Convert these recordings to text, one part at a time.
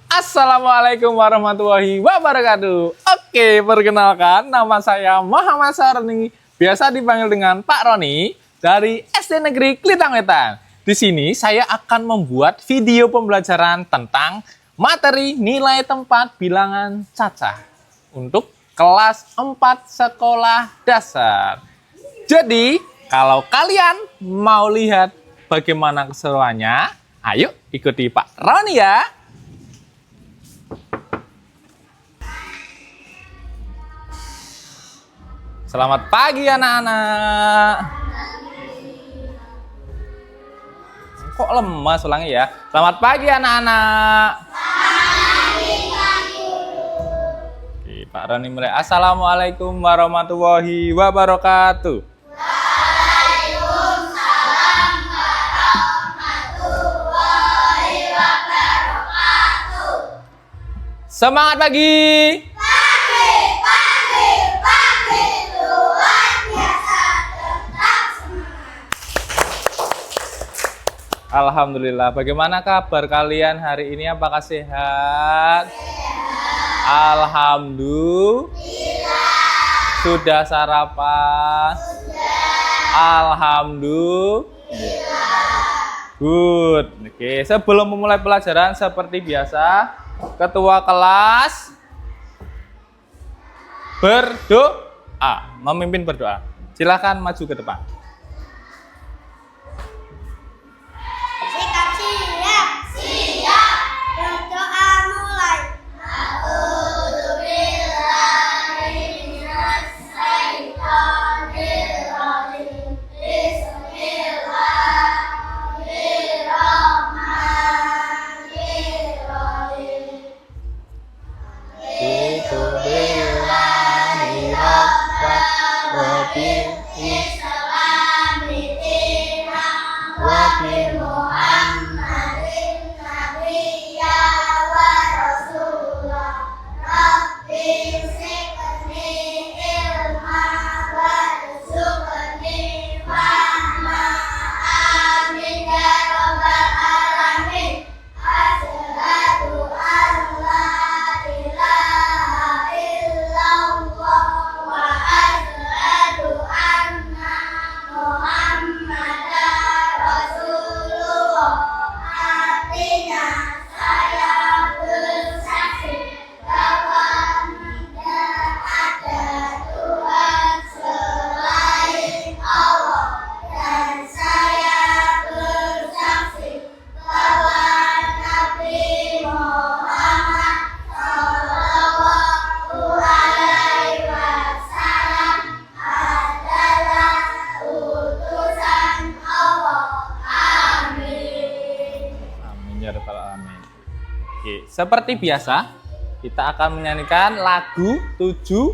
Assalamualaikum warahmatullahi wabarakatuh. Oke, perkenalkan nama saya Muhammad Sarni, biasa dipanggil dengan Pak Roni dari SD Negeri Klitangwetan. Di sini saya akan membuat video pembelajaran tentang materi nilai tempat bilangan cacah untuk kelas 4 sekolah dasar. Jadi, kalau kalian mau lihat bagaimana keseruannya, ayo ikuti Pak Roni ya. Selamat pagi anak-anak. Kok lemas ulangnya ya? Selamat pagi anak-anak. Oke, Pak Roni mulai. Assalamualaikum warahmatullahi wabarakatuh. Waalaikumsalam warahmatullahi wabarakatuh. Semangat pagi. Alhamdulillah. Bagaimana kabar kalian hari ini? Apakah sehat? Alhamdulillah. Sudah sarapan? Alhamdulillah. Good. Oke, sebelum memulai pelajaran seperti biasa, ketua kelas berdoa, memimpin berdoa. Silakan maju ke depan. Oke, seperti biasa, kita akan menyanyikan lagu 7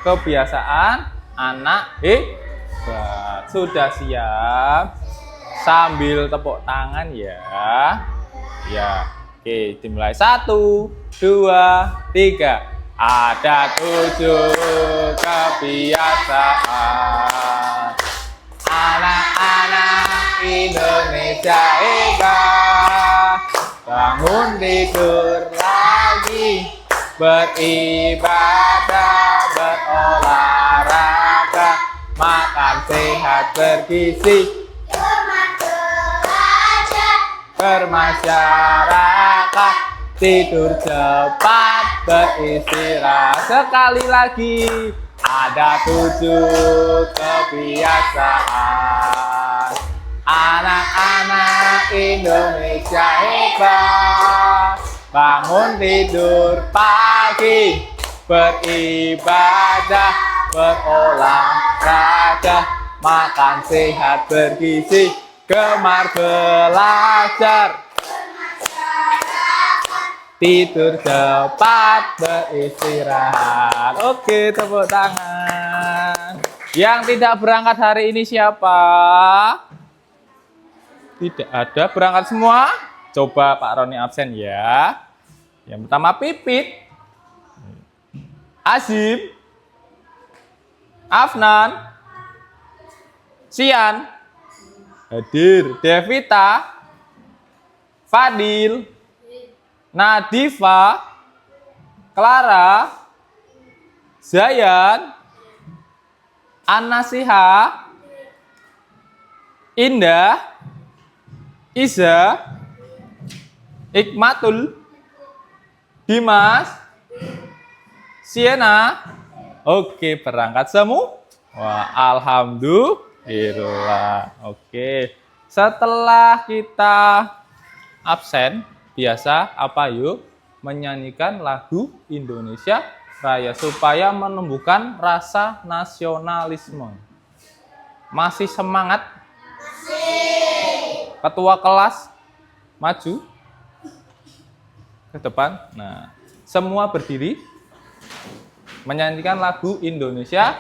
kebiasaan anak hebat. Sudah siap? Sambil tepuk tangan ya. Ya. Oke, dimulai 1, 2, 3. Ada 7 kebiasaan anak-anak Indonesia hebat. Bangun tidur lagi, beribadah, berolahraga, makan sehat bergizi, bermasyarakat, tidur cepat, beristirahat. Sekali lagi, ada 7 kebiasaan anak-anak Indonesia hebat. Bangun tidur pagi, beribadah, berolahraga, makan sehat bergizi, gemar belajar, tidur cepat, beristirahat. Oke, tepuk tangan. Yang tidak berangkat hari ini siapa? Tidak ada, berangkat semua. Coba Pak Roni absen ya. Yang pertama Pipit, Azim, Afnan, Sian, hadir, Devita, Fadil, Nadifa, Clara, Zayan, Anasiha, Indah, Iza, Ikmatul, Dimas, Siena. Oke, berangkat semua. Wah, alhamdulillah. Oke. Setelah kita absen, biasa apa yuk? Menyanyikan lagu Indonesia Raya supaya menumbuhkan rasa nasionalisme. Masih semangat? Ketua kelas maju ke depan. Nah, semua berdiri menyanyikan lagu Indonesia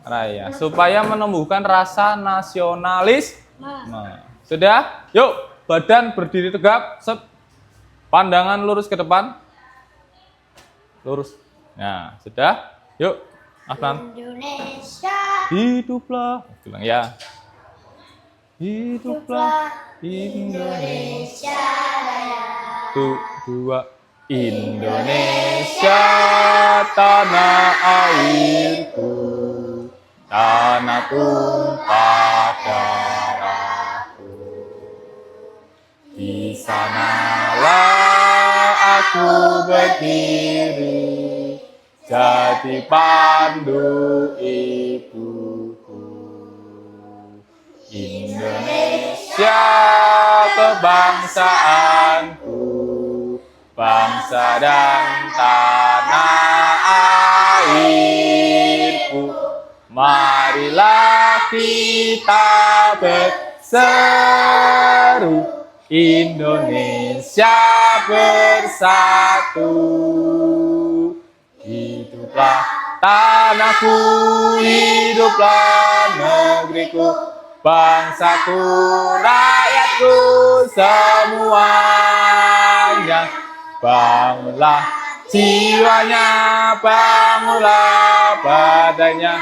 Raya supaya menumbuhkan rasa nasionalisme. Sudah? Yuk, badan berdiri tegap. Pandangan lurus ke depan. Lurus. Nah, sudah? Yuk, Afnan. Indonesia. Hiduplah. Bilang ya. Hiduplah Indonesia Raya. Dua. Indonesia tanah airku, tanah tumpah darahku. Di sanalah aku berdiri, jadi pandu ibuku. Indonesia kebangsaanku, bangsa dan tanah airku. Marilah kita berseru, Indonesia bersatu. Hiduplah tanahku, hiduplah negeriku, bangsaku, rakyatku semuanya. Bangunlah jiwanya, bangunlah badannya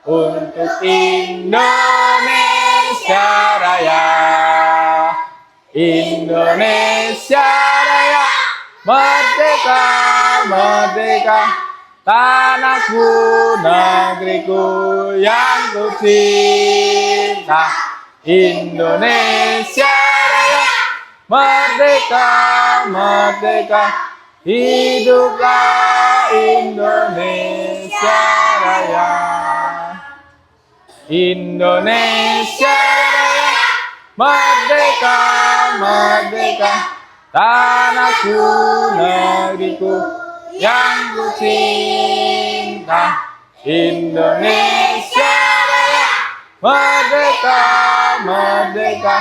untuk Indonesia Raya. Indonesia Raya, merdeka, merdeka, tanahku, negeriku yang ku cinta. Indonesia Raya, merdeka, merdeka, hiduplah Indonesia Raya. Indonesia Raya, merdeka, merdeka, tanahku, negeriku yang ku cinta. Indonesia Raya, merdeka, merdeka,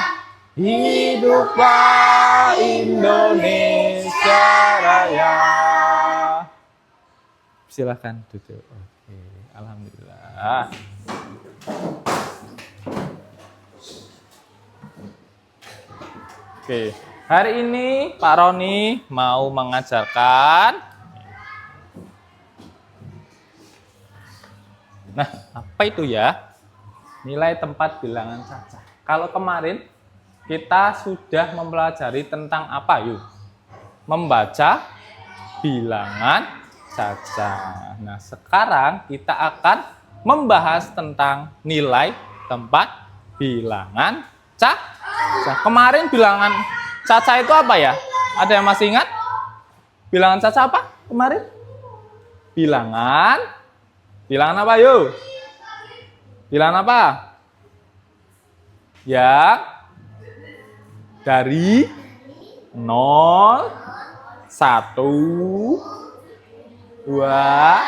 hiduplah Indonesia Raya. Silakan duduk. Oke, alhamdulillah. Oke, hari ini Pak Roni mau mengajarkan. Nah, apa itu ya? Nilai tempat bilangan cacah. Kalau kemarin kita sudah mempelajari tentang apa yuk? Membaca bilangan cacah. Nah, sekarang kita akan membahas tentang nilai tempat bilangan cacah. Kemarin bilangan cacah itu apa ya? Ada yang masih ingat? Bilangan cacah apa kemarin? Bilangan apa yuk? Bilangan apa? Yang dari 0, 1, 2,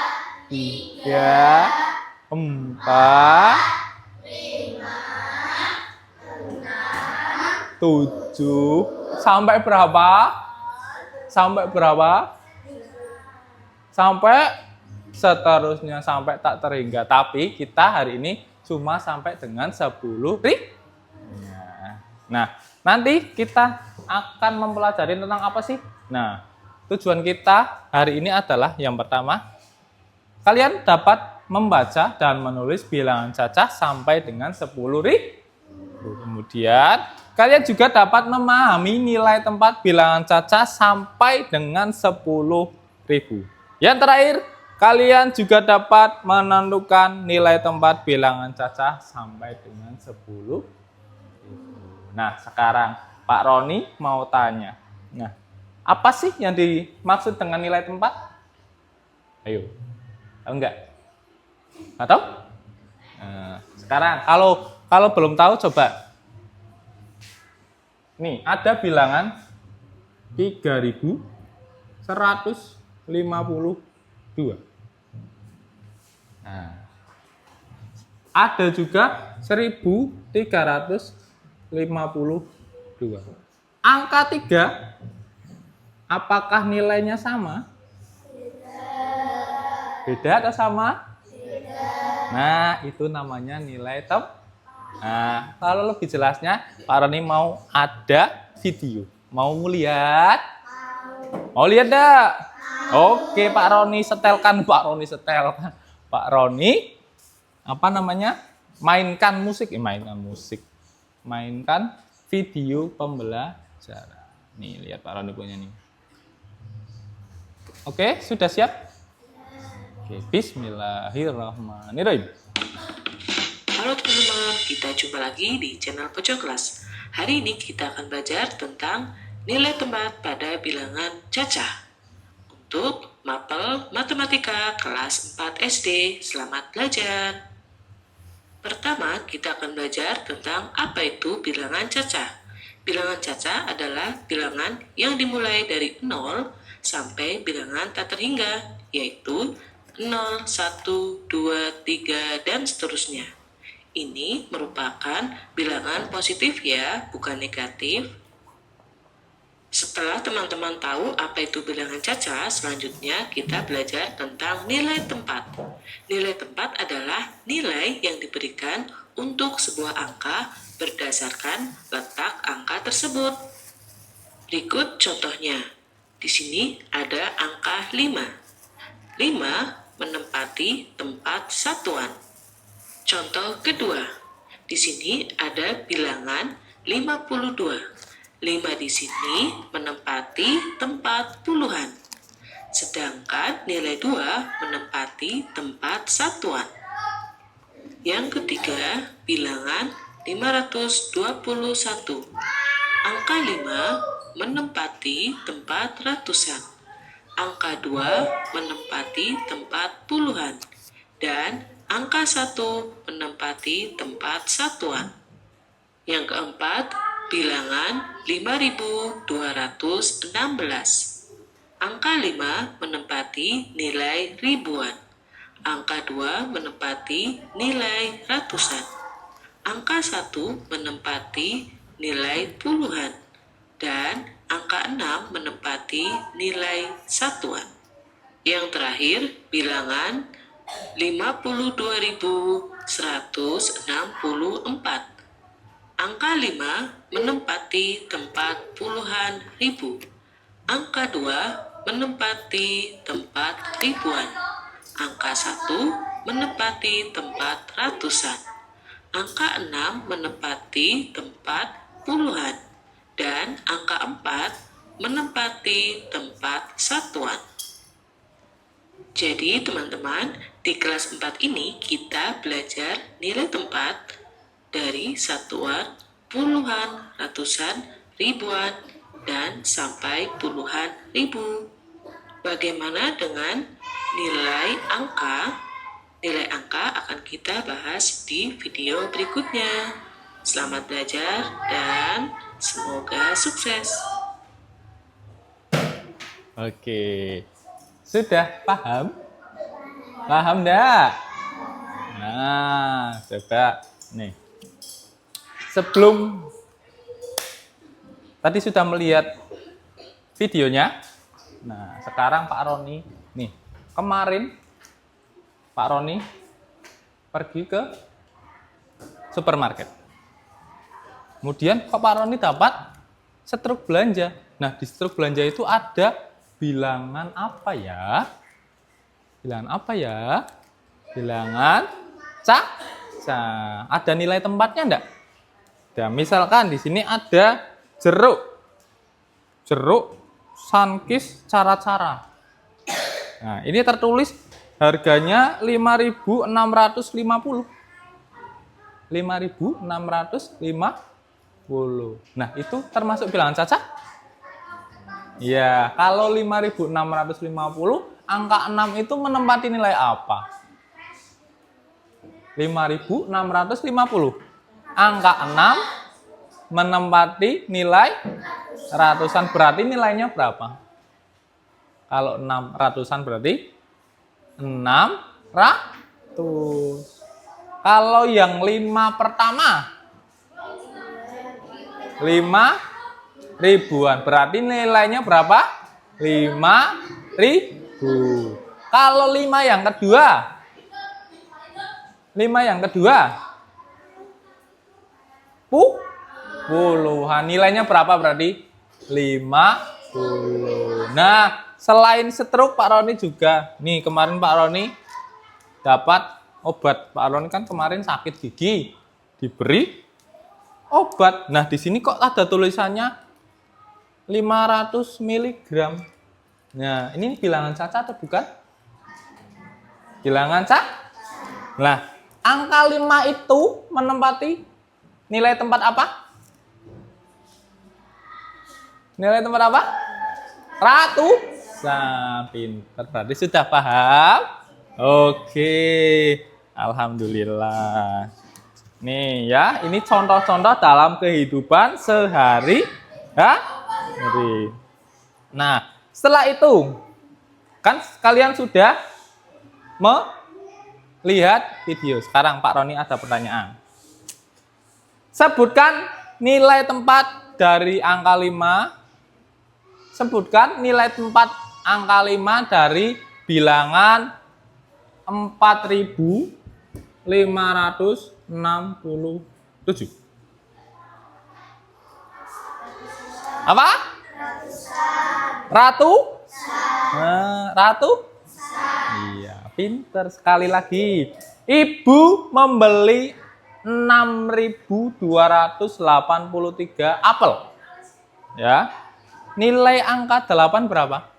3, 4, 7, sampai berapa? Sampai berapa? Sampai seterusnya, sampai tak terhingga. Tapi kita hari ini cuma sampai dengan 10 ribu. Nah, nanti kita akan mempelajari tentang apa sih? Nah, tujuan kita hari ini adalah yang pertama, kalian dapat membaca dan menulis bilangan cacah sampai dengan 10 ribu. Kemudian kalian juga dapat memahami nilai tempat bilangan cacah sampai dengan 10.000. Yang terakhir, kalian juga dapat menentukan nilai tempat bilangan cacah sampai dengan 10.000. Nah, sekarang Pak Roni mau tanya. Nah, apa sih yang dimaksud dengan nilai tempat? Ayo, tahu nggak? Nggak tahu? Nah, sekarang kalau belum tahu coba. Nih, ada bilangan 3.152. Nah, ada juga 1.352. Angka 3, apakah nilainya sama? Beda atau sama? Nah, itu namanya nilai tempat. Nah, kalau lebih jelasnya, Pak Roni mau ada video. Mau lihat? Mau lihat dah? Oke, Pak Roni setelkan. Pak Roni, apa namanya? Mainkan musik. Mainkan video pembelajaran. Nih, lihat Pak Roni punya nih. Oke, sudah siap? Oke, bismillahirrahmanirrahim. Halo teman-teman, kita jumpa lagi di channel Pojok Kelas. Hari ini kita akan belajar tentang nilai tempat pada bilangan cacah. Untuk mapel matematika kelas 4 SD, selamat belajar. Pertama, kita akan belajar tentang apa itu bilangan cacah. Bilangan cacah adalah bilangan yang dimulai dari 0 sampai bilangan tak terhingga, yaitu 0, 1, 2, 3, dan seterusnya. Ini merupakan bilangan positif ya, bukan negatif. Setelah teman-teman tahu apa itu bilangan cacah, selanjutnya kita belajar tentang nilai tempat. Nilai tempat adalah nilai yang diberikan untuk sebuah angka berdasarkan letak angka tersebut. Berikut contohnya. Di sini ada angka 5. 5 menempati tempat satuan. Contoh kedua, di sini ada bilangan 52. 5 di sini menempati tempat puluhan. Sedangkan nilai 2 menempati tempat satuan. Yang ketiga, bilangan 521. Angka 5 menempati tempat ratusan. Angka 2 menempati tempat puluhan. Dan angka 1 menempati tempat satuan. Yang keempat, bilangan 5216. Angka 5 menempati nilai ribuan. Angka 2 menempati nilai ratusan. Angka 1 menempati nilai puluhan. Dan angka 6 menempati nilai satuan. Yang terakhir, bilangan 52.164. Angka 5 menempati tempat puluhan ribu. Angka 2 menempati tempat ribuan. Angka 1 menempati tempat ratusan. Angka 6 menempati tempat puluhan. Dan angka 4 menempati tempat satuan. Jadi teman-teman, di kelas 4 ini kita belajar nilai tempat dari satuan, puluhan, ratusan, ribuan, dan sampai puluhan ribu. Bagaimana dengan nilai angka? Nilai angka akan kita bahas di video berikutnya. Selamat belajar dan semoga sukses. Oke. Sudah paham? Paham enggak? Nah, coba nih. Sebelum tadi sudah melihat videonya. Nah, sekarang Pak Roni nih. Kemarin Pak Roni pergi ke supermarket. Kemudian Pak Roni dapat struk belanja. Nah, di struk belanja itu ada bilangan apa ya? Bilangan apa ya? Bilangan cacah. Ada nilai tempatnya enggak? Dan misalkan di sini ada jeruk. Jeruk Sunkist cara-cara. Nah, ini tertulis harganya 5.650. 5.650. Nah, itu termasuk bilangan cacat? Ya, kalau 5.650, angka 6 itu menempati nilai apa? 5.650. Angka 6 menempati nilai ratusan, berarti nilainya berapa? Kalau 6 ratusan berarti 600. Kalau yang 5 pertama 5 ribuan, berarti nilainya berapa? 5.000. Kalau 5 yang kedua 10-an, nilainya berapa berarti? 50. Nah, selain stroke Pak Roni juga, nih kemarin Pak Roni dapat obat. Pak Roni kan kemarin sakit gigi, diberi obat. Nah, di sini kok ada tulisannya 500 mg. Nah, ini bilangan cacat atau bukan? Bilangan cacat. Nah, angka 5 itu menempati nilai tempat apa? Nilai tempat apa? Ratusan. Pinter, berarti sudah paham? Oke, alhamdulillah. Nih ya, ini contoh-contoh dalam kehidupan sehari-hari. Nah, setelah itu, kan kalian sudah melihat video. Sekarang Pak Roni ada pertanyaan. Sebutkan nilai tempat dari angka 5. Sebutkan nilai tempat angka 5 dari bilangan 4.567. Apa? Ratu? Ratu? Iya, pinter sekali lagi. Ibu membeli 6.283 apel. Ya. Nilai angka 8 berapa?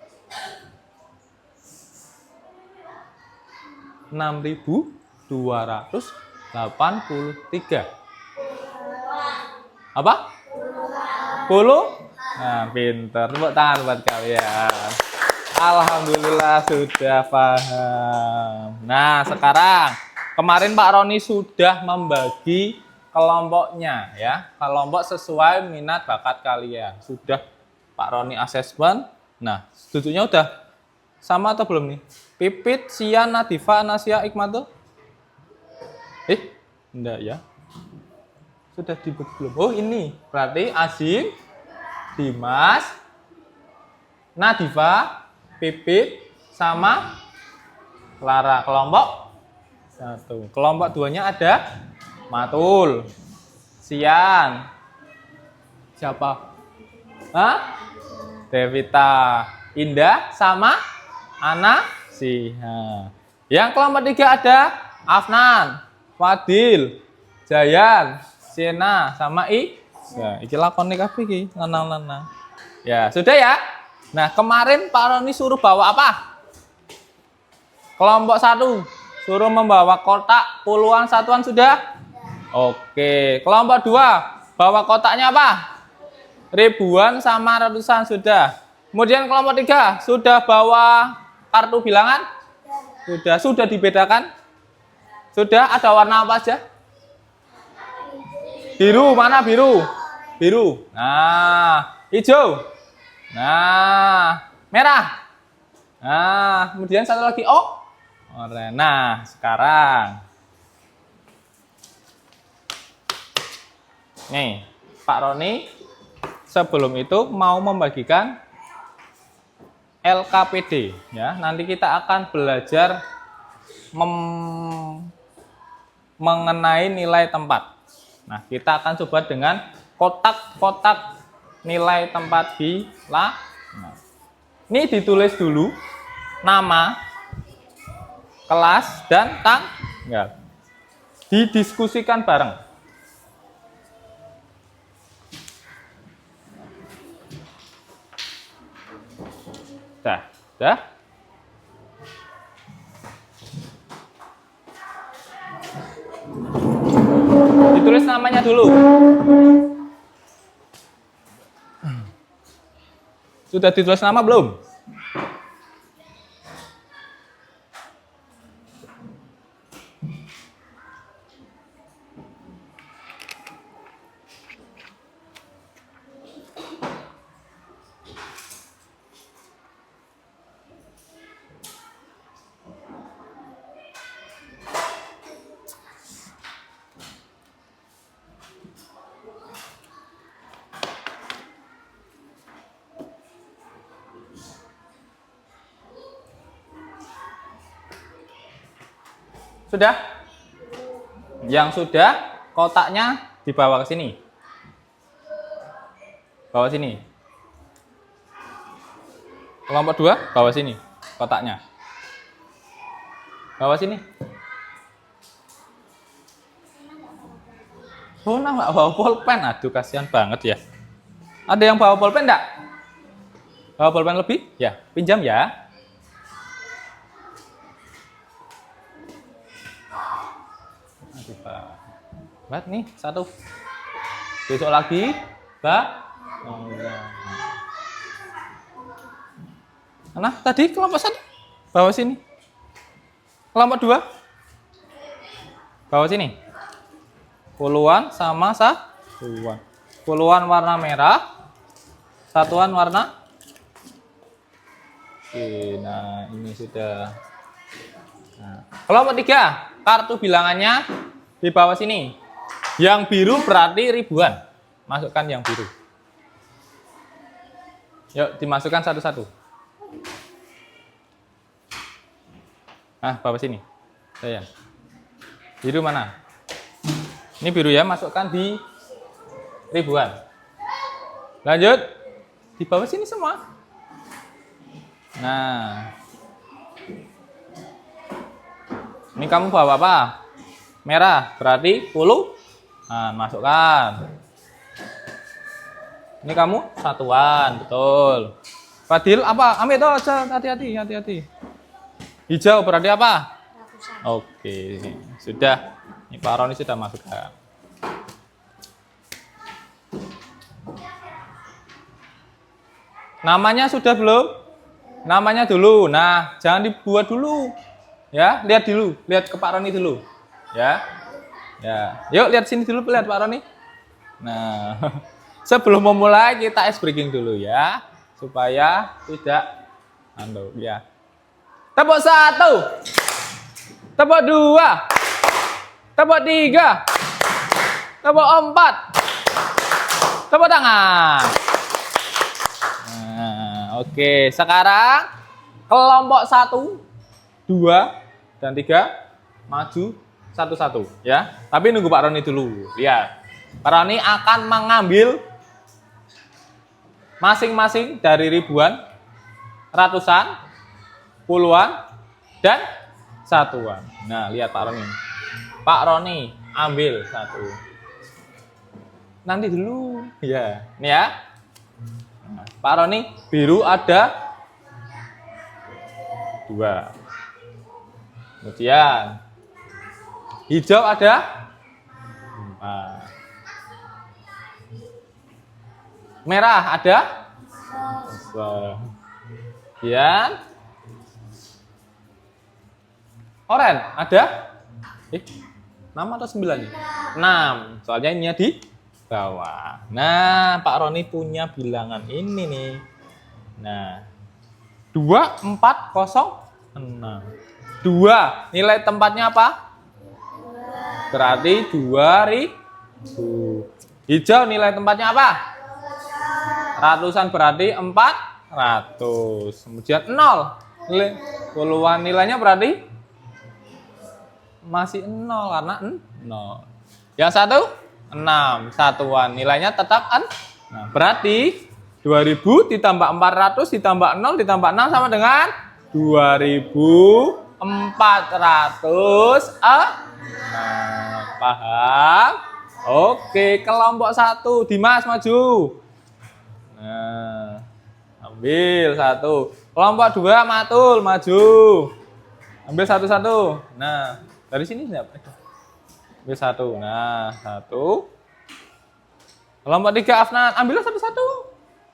6.283. Apa? 10? Nah, pinter. Tepuk tangan buat kalian. Alhamdulillah sudah paham. Nah, sekarang kemarin Pak Roni sudah membagi kelompoknya ya. Kelompok sesuai minat bakat kalian. Sudah Pak Roni assessment. Nah, duduknya udah sama atau belum nih? Pipit, Sian, Nadifa, Nasya, Ikmatul? Enggak ya. Sudah dibagi belum? Oh, ini. Berarti Azim, Dimas, Nadifa, Pipit, sama Clara. Kelompok 1. Kelompok 2-nya ada Matul, Sian. Siapa? Devita, Indah, sama Ana Siha. Yang kelompok 3 ada Afnan, Fadil, Jayan, Siena, sama Ya, iki lakone kabeh iki, lanang-lanang. Ya, sudah ya. Nah, kemarin Pak Roni suruh bawa apa? Kelompok 1 suruh membawa kotak puluhan satuan sudah? Oke. Kelompok 2 bawa kotaknya apa? Ribuan sama ratusan sudah. Kemudian kelompok 3 sudah bawa kartu bilangan? Sudah dibedakan? Sudah, ada warna apa aja? Biru, mana biru? Biru. Nah, hijau. Nah, merah. Nah, kemudian satu lagi oranye. Nah, sekarang nih, Pak Roni sebelum itu mau membagikan LKPD ya. Nanti kita akan belajar mengenai nilai tempat. Nah, kita akan coba dengan kotak-kotak nilai tempat bilangan. Nah, ini ditulis dulu nama, kelas, dan tanggal. Didiskusikan bareng. Sudah? Ditulis namanya dulu. Sudah ditulis nama belum? Sudah? Yang sudah, kotaknya dibawa ke sini. Bawa sini. Kelompok 2, bawa sini kotaknya. Bawa sini. Oh, nah nggak bawa pulpen. Aduh, kasihan banget ya. Ada yang bawa pulpen enggak? Bawa pulpen lebih? Ya, pinjam ya. Buat nih, 1. Besok lagi, Mbak. Oh, ya. Nah, tadi kelompok 1 bawa sini. Kelompok 2 bawa sini. Puluhan sama satuan. Puluhan warna merah, satuan warna. Oke, nah ini sudah. Nah, kelompok 3, kartu bilangannya di bawah sini. Yang biru berarti ribuan. Masukkan yang biru. Yuk, dimasukkan satu-satu. Nah, bawah sini. Saya. Biru mana? Ini biru ya, masukkan di ribuan. Lanjut. Di bawah sini semua. Nah. Ini kamu bawa apa? Merah, berarti puluh. Nah, masukkan. Ini kamu satuan, betul. Fadil apa? Ambil tuh aja, hati-hati, hati-hati. Hijau berarti apa? Ratusan. Oke, sudah. Ini Pak Roni sudah masukkan. Namanya sudah belum? Namanya dulu. Nah, jangan dibuat dulu. Ya, lihat dulu, lihat ke Pak Roni dulu. Ya. Ya, yuk lihat sini dulu, lihat Pak Roni. Nah, sebelum memulai kita ice breaking dulu ya, supaya tidak ya. Tepuk 1, tepuk 2, tepuk 3, tepuk 4, tepuk tangan. Nah, oke, sekarang kelompok 1, 2, dan 3 maju satu-satu ya. Tapi nunggu Pak Roni dulu. Lihat. Pak Roni akan mengambil masing-masing dari ribuan, ratusan, puluhan, dan satuan. Nah, lihat Pak Roni. Pak Roni ambil 1. Nanti dulu. Ya, ini ya. Nah, Pak Roni biru ada 2. Kemudian hijau ada 4. Merah ada 1. Kemudian oranye ada 6 atau 9 nih? 6. Soalnya ini di bawah. Nah, Pak Roni punya bilangan ini nih. Nah, 2, 4, 0, 6. 2. Nilai tempatnya apa? Berarti 2000. Hijau nilai tempatnya apa? Ratusan berarti 400. Kemudian 0. Puluhan nilainya berarti masih 0 karena 0. Yang 1 6. Satuan nilainya tetap 6. Nah, berarti 2000 ditambah 400 ditambah 0 ditambah 6 sama dengan 2400. Nah, paham? Oke, kelompok 1. Dimas maju. Nah, ambil 1. Kelompok 2 Matul, maju. Ambil satu-satu. Nah, dari sini enggak ada. Ambil satu. Nah, satu. Kelompok 3 Afnan, ambillah satu-satu.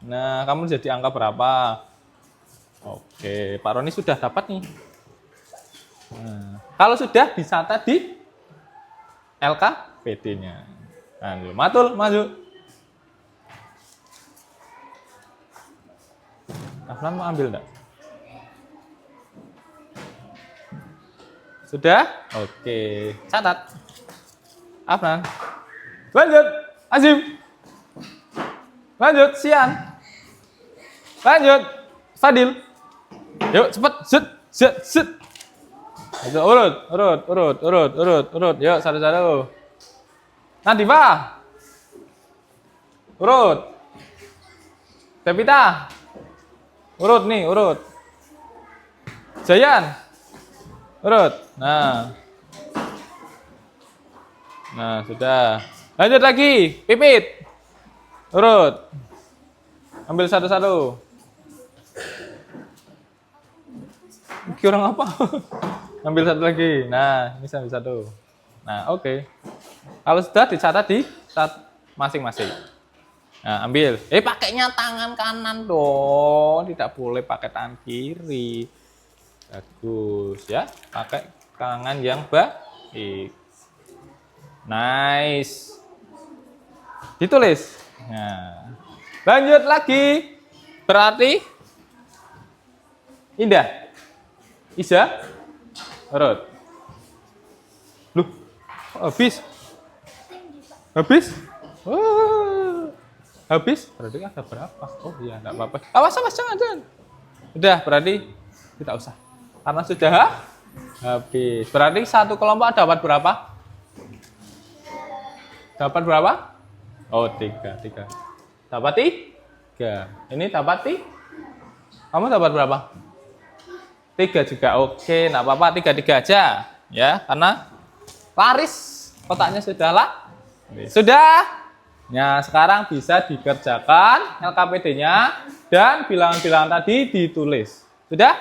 Nah, kamu jadi angka berapa? Oke, Pak Roni sudah dapat nih. Nah, kalau sudah dicatat di LKPD-nya. Nah, Matul, maju. Afnan mau ambil enggak? Sudah? Oke, catat. Afnan. Lanjut, Azim. Lanjut, Sian. Lanjut, Fadil. Yuk, cepet, set. Urut. Yuk, satu-satu. Nadifa. Urut. Tepita. Urut nih, urut. Jayan. Urut. Nah, sudah. Lanjut lagi. Pipit. Urut. Ambil satu-satu. Ini orang apa? Ambil satu lagi. Nah, ini ambil satu. Nah, oke. Kalau sudah dicatat di masing-masing. Nah, ambil. Pakainya tangan kanan dong. Tidak boleh pakai tangan kiri. Bagus ya. Pakai tangan yang baik. Nice. Ditulis. Nah, lanjut lagi. Berarti Indah. Isa. Urut. Loh, habis. Habis? Berarti ada berapa? Oh iya, enggak apa-apa. Awas, jangan. Udah, berarti tidak usah. Karena sudah habis. Berarti satu kelompok dapat berapa? Dapat berapa? Oh, 3. Dapat 3. Ini dapat 3. Kamu dapat berapa? 3 juga. Oke, enggak apa-apa, 3 aja. Ya, karena laris. Kotaknya sudah lah. Sudah. Nah, sekarang bisa dikerjakan LKPD-nya dan bilangan-bilangan tadi ditulis. Sudah?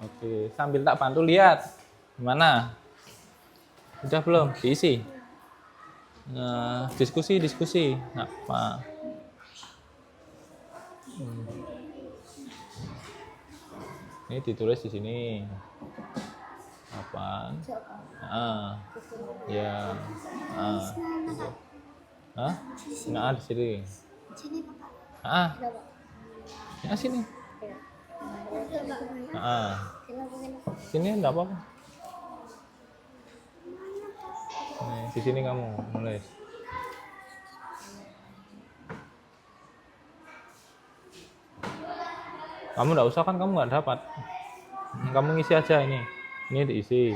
Oke, sambil tak bantu lihat. Gimana? Sudah belum? Diisi. Nah, diskusi. Apa? Ini ditulis di sini. Apa? Ya. Gitu. Hah? Nah, di sini. Ya sini. Sini enggak apa-apa. Nih, di sini kamu nulis. Kamu enggak usah kan, kamu enggak dapat. Kamu ngisi aja ini. Ini diisi.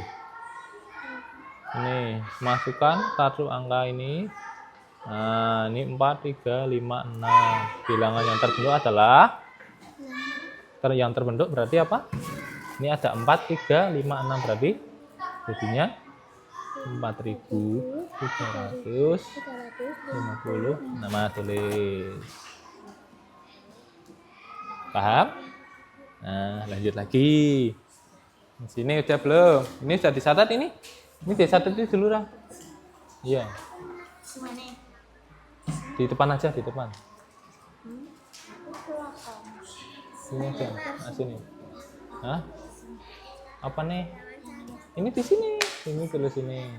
Ini masukkan satu angka ini. Nah, ini 4, 3, 5, 6. Bilangan yang terbentuk adalah yang terbentuk berarti apa? Ini ada 4, 3, 5, 6 berarti jadinya 4.350. Nama tulis. Paham? Nah, lanjut lagi. Di sini udah belum? Ini sudah dicatat ini? Ini dicatat itu dulu, Rang. Iya. Di depan aja, di depan. Sini aja, sini. Hah? Apa nih? Ini di sini. Ini tulis sini.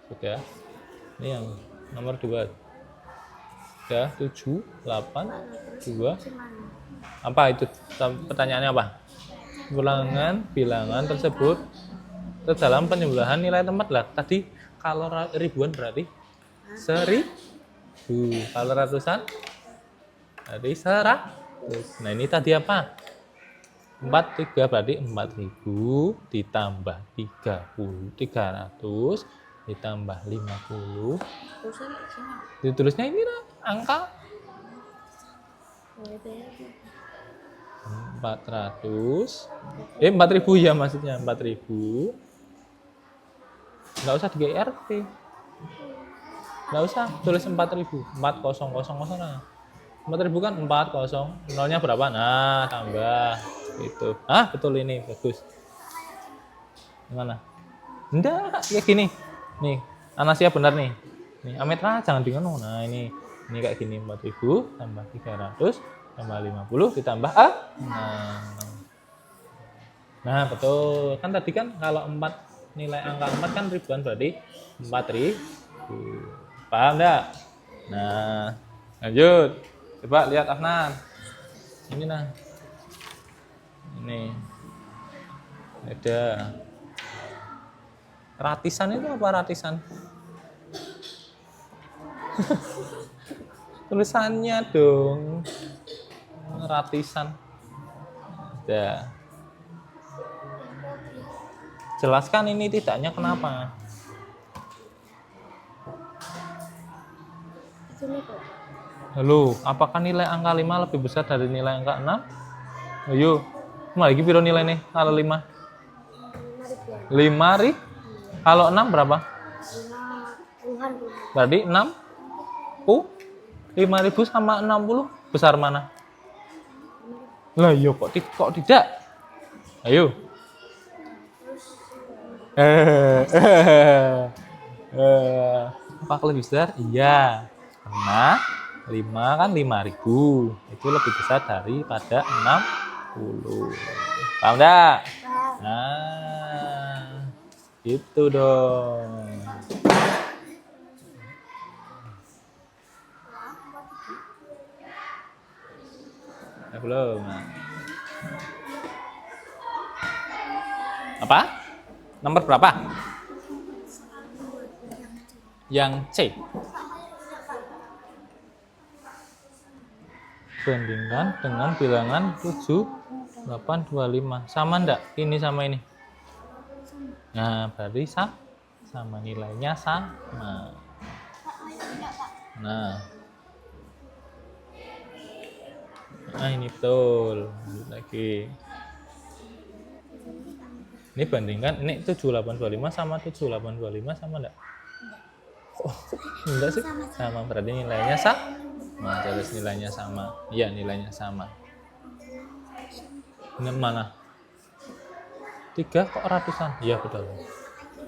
Sudah. Ini yang nomor 2. Sudah 7, 8, 2. Apa itu? Pertanyaannya apa? Bilangan tersebut dalam penjumlahan nilai tempat lah. Tadi kalau ribuan berarti 1000. Kalau ratusan berarti 100. Nah, ini tadi apa? 43 berarti 4000 ditambah 300 ditambah 50. Ditulisnya ini lah, angka 400. 4000 ya maksudnya, 4000. Enggak usah di GRT. Nggak usah tulis 4.000. 4.000 lah. 4.000 kan 40. Nolnya berapa? Nah, tambah. Itu. Ah, betul ini. Bagus. Gimana? Enggak, kayak gini. Nih, Anasia benar nih. Nih, Ametra jangan bingung. Nah, ini kayak gini 4.000 tambah 300 tambah 50 ditambah Nah, betul. Kan tadi kan kalau 4 nilai angka 4 kan ribuan berarti 4.000. Paham enggak? Nah, lanjut. Coba lihat Afnan. Ini nah. Ini. Ada. Ratisan itu apa ratisan? Tulisannya dong. Ratisan. Ada. Jelaskan ini tidaknya kenapa? Halo, apakah nilai angka 5 lebih besar dari nilai angka 6? Ayo, lagi piro nilai nih kalau 5? 5.000? Kalau 6 berapa? Berarti 6? 5.000 sama 60 besar mana? Lah iya kok tidak? Ayo. Apakah lebih besar? Iya. Karena 5 kan 5.000. Itu lebih besar daripada 60. Paham enggak? Nah, itu dong. Belum. Apa? Nomor berapa? Yang C. Bandingkan dengan bilangan 7, 8, 25. Sama enggak? Ini sama ini. Nah, berarti sama nilainya sama. Nah, ini betul. Lagi. Ini bandingkan, ini 7825 sama 7825 sama enggak? Oh, enggak sih? Sama, berarti nilainya sama. Nah, terus nilainya sama. Iya, nilainya sama. Ini mana? 3 kok ratusan? Iya, betul.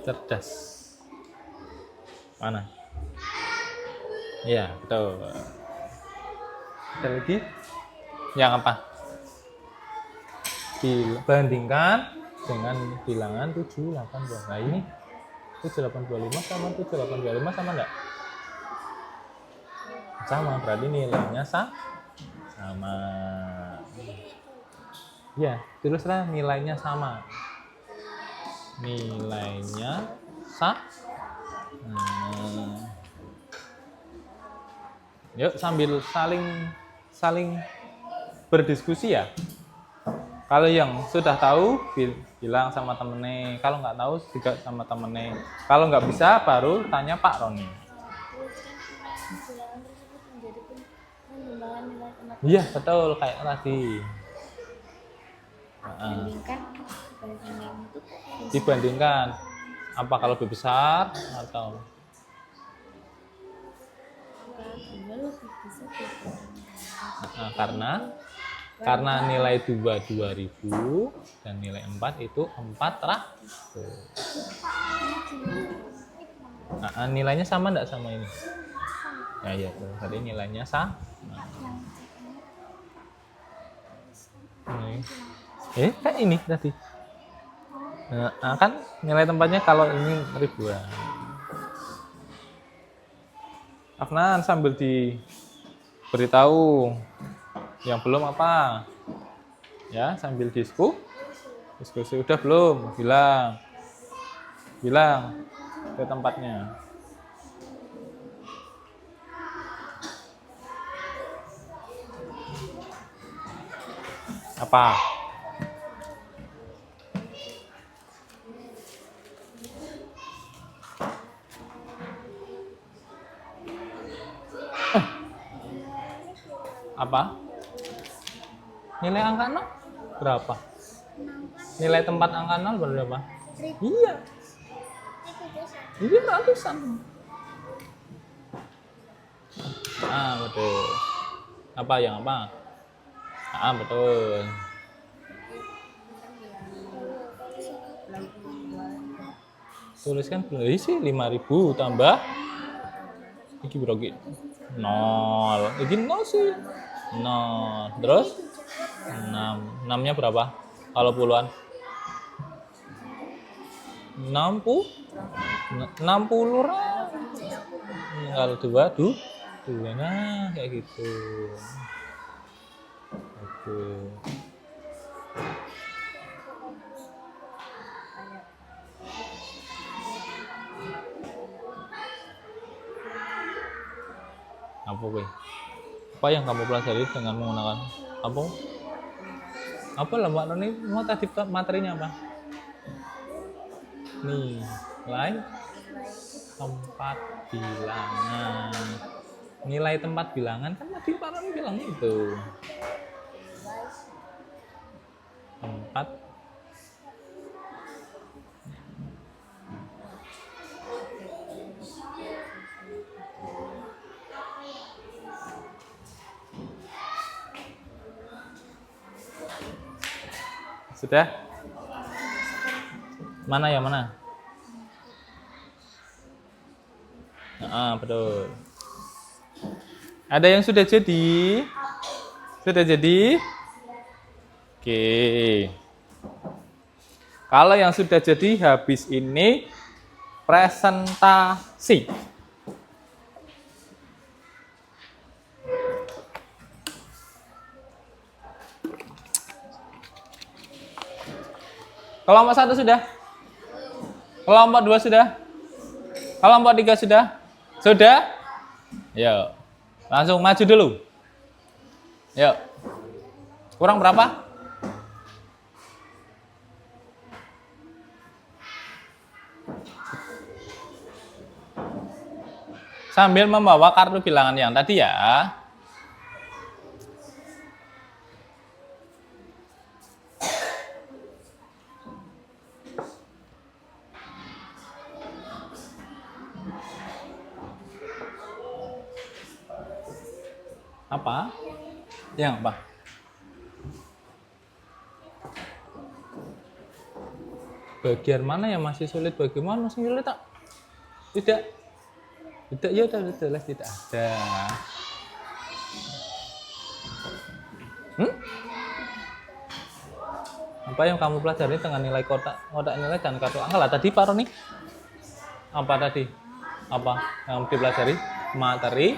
Cerdas. Mana? Iya, betul. Ada lagi? Yang apa? Bandingkan dengan bilangan 7, 8, 2. Nah, ini 7825 sama 7825 sama enggak? Sama, berarti nilainya sama. Ya, teruslah nilainya sama. Nilainya Yuk sambil saling berdiskusi ya. Kalau yang sudah tahu bilang sama temennya, kalau nggak tahu juga sama temennya. Kalau nggak bisa baru tanya Pak Roni. Iya betul kayak tadi. Dibandingkan apa kalau lebih besar atau karena nilai 2 2000 dan nilai 4 itu 400. Nilainya sama enggak sama ini? Ya iya, tadi nilainya sama. Kayak ini tadi. Kan nilai tempatnya kalau ini ribuan. Afnan sambil diberitahu yang belum apa ya, sambil diskusi udah belum, bilang ke tempatnya apa. Apa? Nilai angka 0 berapa? Nilai tempat angka 0 berapa? Iya. Ini ratusan. Betul. Apa yang apa? Betul. Tuliskan sih 5.000 tambah iki bro iki 0. Iki 0 sih. 0. Terus 6. 6-nya berapa? Kalau puluhan? 60. 60 lah. Kalau 2 nah kayak gitu. Oke. Apa yang kamu pelajari dengan menggunakan apa? Apa lah Mbak Noni mau tadi materinya apa? Nilai tempat bilangan. Nilai tempat bilangan kan tadi Pak Noni bilang itu. Tempat sudah? Mana yang mana? Betul. Ada yang sudah jadi? Sudah jadi? Oke. Kalau yang sudah jadi habis ini presentasi. Kelompok 1 sudah? Kelompok 2 sudah? Kelompok 3 sudah? Sudah? Yuk. Langsung maju dulu. Yuk. Kurang berapa? Sambil membawa kartu bilangan yang tadi ya. Apa? Yang apa? Bagian mana yang masih sulit? Bagaimana masih sulit tak? Tidak. Tidak, ya udah jelas tidak ada. Apa yang kamu pelajari dengan nilai kotak nilai dan kartu angka lah tadi Pak Roni? Apa tadi? Apa yang dipelajari? Materi,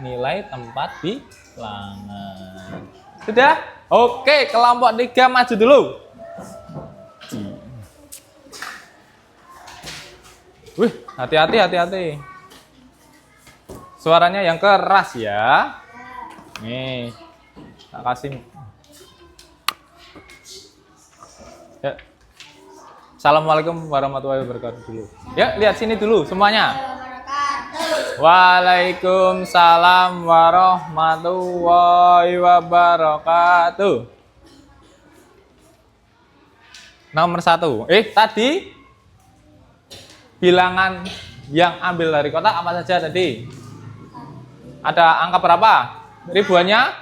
nilai tempat bilangan. Sudah? Oke, kelompok 3 maju dulu. Wih, hati-hati. Suaranya yang keras ya. Nih, tak kasih. Ya. Assalamualaikum warahmatullahi wabarakatuh dulu. Ya, lihat sini dulu semuanya. Waalaikumsalam warahmatullahi wabarakatuh. Nomor 1. Tadi bilangan yang ambil dari kotak apa saja tadi? Ada angka berapa? Ribuannya?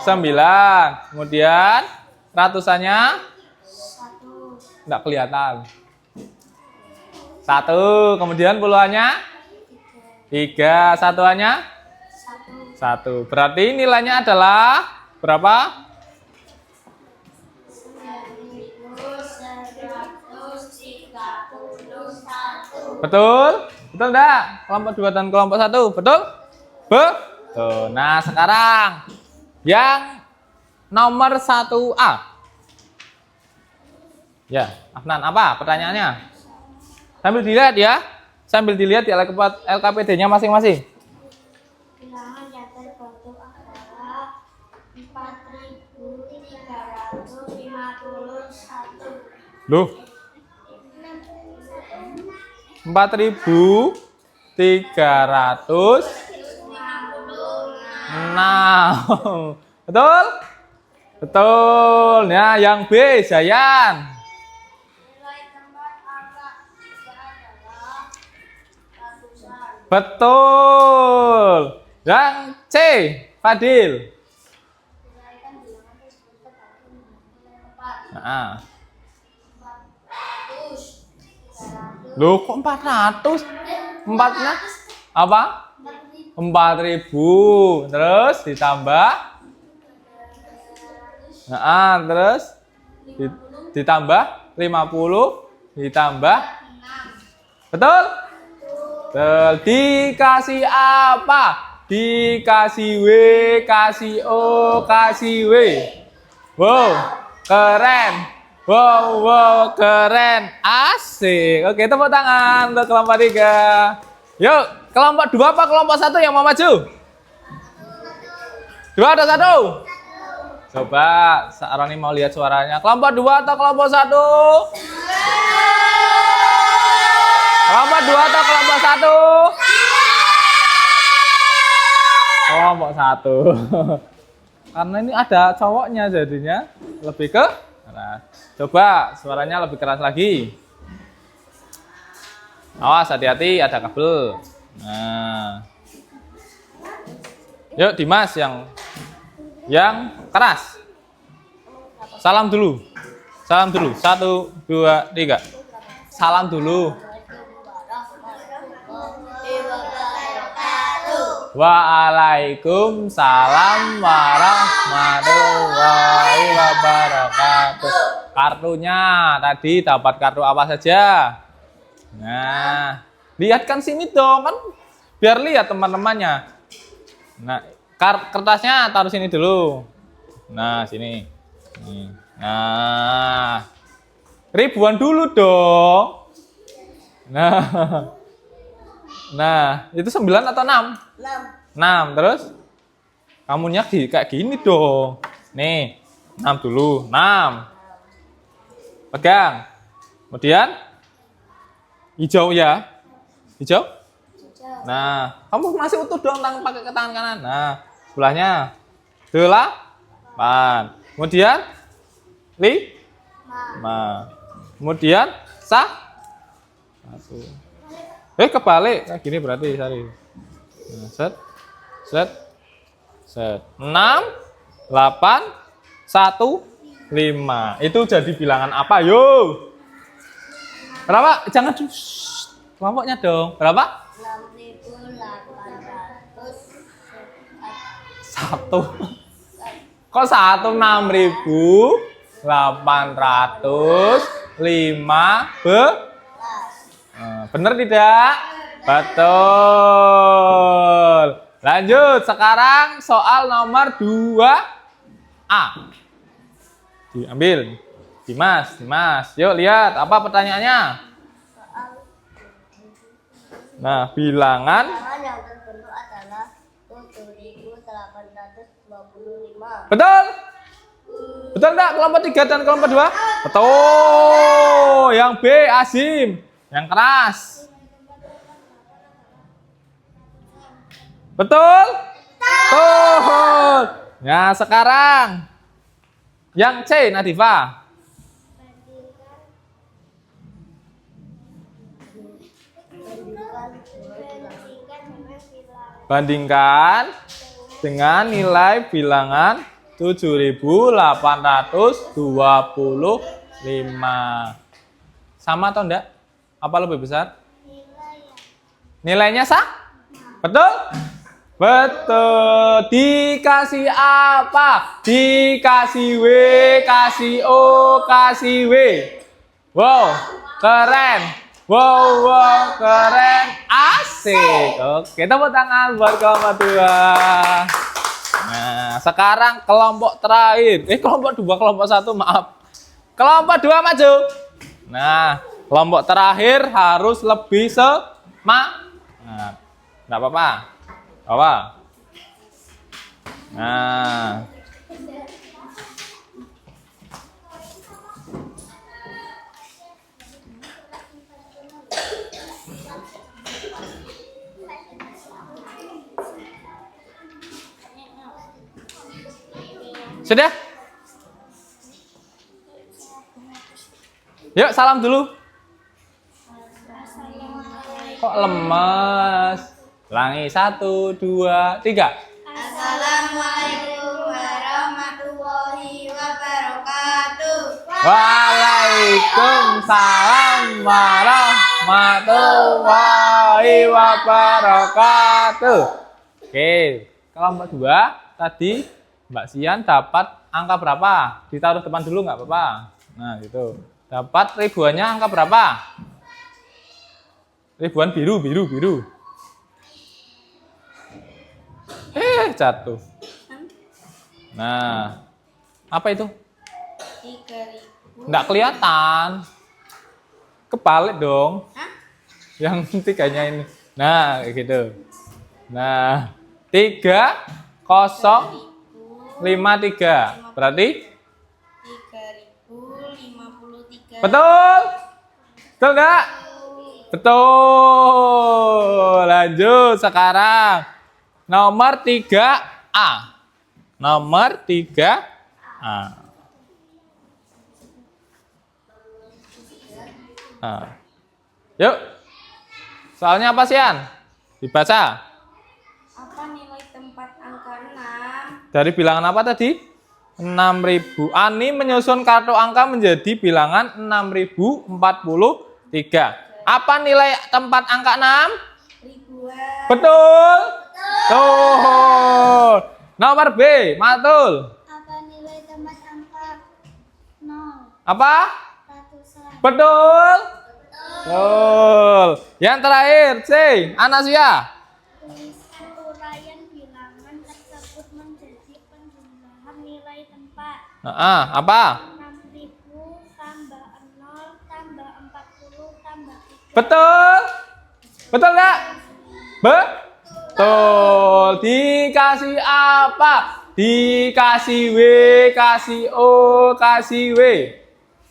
9. Kemudian ratusannya? 1. Enggak kelihatan. 1. Kemudian puluhannya? 3. Satuannya? 1. Berarti nilainya adalah berapa? 9.131. Betul? Betul enggak? Kelompok 2 dan kelompok 1. Betul? Betul. Nah, sekarang yang nomor 1A. Ya, Afnan, apa pertanyaannya? Sambil dilihat ya. Sambil dilihat di LKPD-nya masing-masing. Bilangan yang terbentuk adalah 4.351. Loh. 4.356. Betul? Betul. Nah, yang B, Zayan. Nilai tempat angka 3 adalah ratusan. Betul. Yang C, Fadil. Nah. Loh, kok 400? Empatnya apa? 4.000. Terus ditambah. Nah, terus ditambah 50, ditambah. Betul? Betul. Dikasih apa? Dikasih W, kasih O, kasih W. Wow, keren. Wow, wow, keren. Asik. Oke, tepuk tangan untuk kelompok 3. Yuk, kelompok 2 apa kelompok 1 yang mau maju? 2 atau 1? Coba, Aroni mau lihat suaranya. Kelompok 2 atau kelompok 1? Kelompok 2 atau kelompok 1? Kelompok 1. Karena ini ada cowoknya jadinya lebih ke keras. Coba suaranya lebih keras lagi. Awas, hati-hati ada kabel. Nah. Yuk Dimas yang keras. Salam dulu. Salam dulu. 1, 2, 3. Salam dulu. Waalaikumsalam warahmatullahi wabarakatuh. Kartunya tadi dapat kartu apa saja? Nah, lihatkan sini dong kan, biar lihat teman-temannya. Nah, kertasnya taruh sini dulu. Nah, sini. Nah, ribuan dulu dong. Nah, itu 9 atau 6? 6. Terus kamunya kayak gini dong. Nih, 6 dulu. 6. Pegang. Kemudian hijau ya. Hijau? Nah, kamu masih utuh dong pakai ke tangan kanan. Nah, sebelahnya 8. Kemudian 5. Kemudian 1. Kebalik. Kayak gini berarti, Sari. Nah, set. 6, 8, 1, 5. Itu jadi bilangan apa? Yo. Berapa? Jangan kelompoknya dong. Berapa? 1. Kok 1? 6.805. Benar tidak? Betul. Lanjut. Sekarang soal nomor 2A. Diambil. Dimas. Yuk lihat apa pertanyaannya. Nah, bilangan yang terbentuk adalah 7.825. betul? Betul enggak kelompok 3 dan kelompok 2? Betul. Yang B, Azim. Yang keras. Betul? Betul. Nah, sekarang yang C, Nadifa. Bandingkan dengan nilai bilangan 7.825. Sama atau enggak? Apa lebih besar? Nilainya betul? Betul. Dikasih apa? Dikasih W, kasih O, kasih W. Wow, keren. Wow, keren. Asik. Oke, tepuk tangan buat kelompok 2. Nah, sekarang kelompok terakhir. Kelompok 2, kelompok 1, maaf. Kelompok 2 maju. Nah, kelompok terakhir harus lebih semangat. Enggak apa-apa. Nah. Sudah? Yuk, salam dulu. Kok lemas? Ulangi, 1, 2, 3. Assalamualaikum warahmatullahi wabarakatuh. Waalaikumsalam warahmatullahi wabarakatuh. Oke, kelompok 2 tadi Mbak Sian dapat angka berapa? Ditaruh depan dulu nggak apa-apa. Nah, gitu. Dapat ribuannya angka berapa? Ribuan biru. Jatuh. Nah, apa itu? 3.000. Nggak kelihatan. Kebalik dong. Yang tiganya ini. Nah, kayak gitu. Nah, 3, 0, 5, 3. Berarti? 3.053. Betul? Betul nggak? Betul. Lanjut sekarang. Nomor 3A. Nomor 3A. Nah. Yuk. Soalnya apa, Sian? Dibaca. Apa nilai tempat angka 6? Dari bilangan apa tadi? 6.000. Ani menyusun kartu angka menjadi bilangan 6.043. Apa nilai tempat angka 6? Ribuan. Betul. Tuh. Nomor B, Matul. Apa nilai tempat angka 0? Apa? Ratusan. Betul. Betul. Yang terakhir, C, Anasia. Tuliskan uraian bilangan tersebut menjadi penjumlahan nilai tempat. Apa? 6.000 tambah 0 tambah 40 tambah 3. Betul. Betul nggak? Betul. Dikasih apa? Dikasih W, kasih O, kasih W.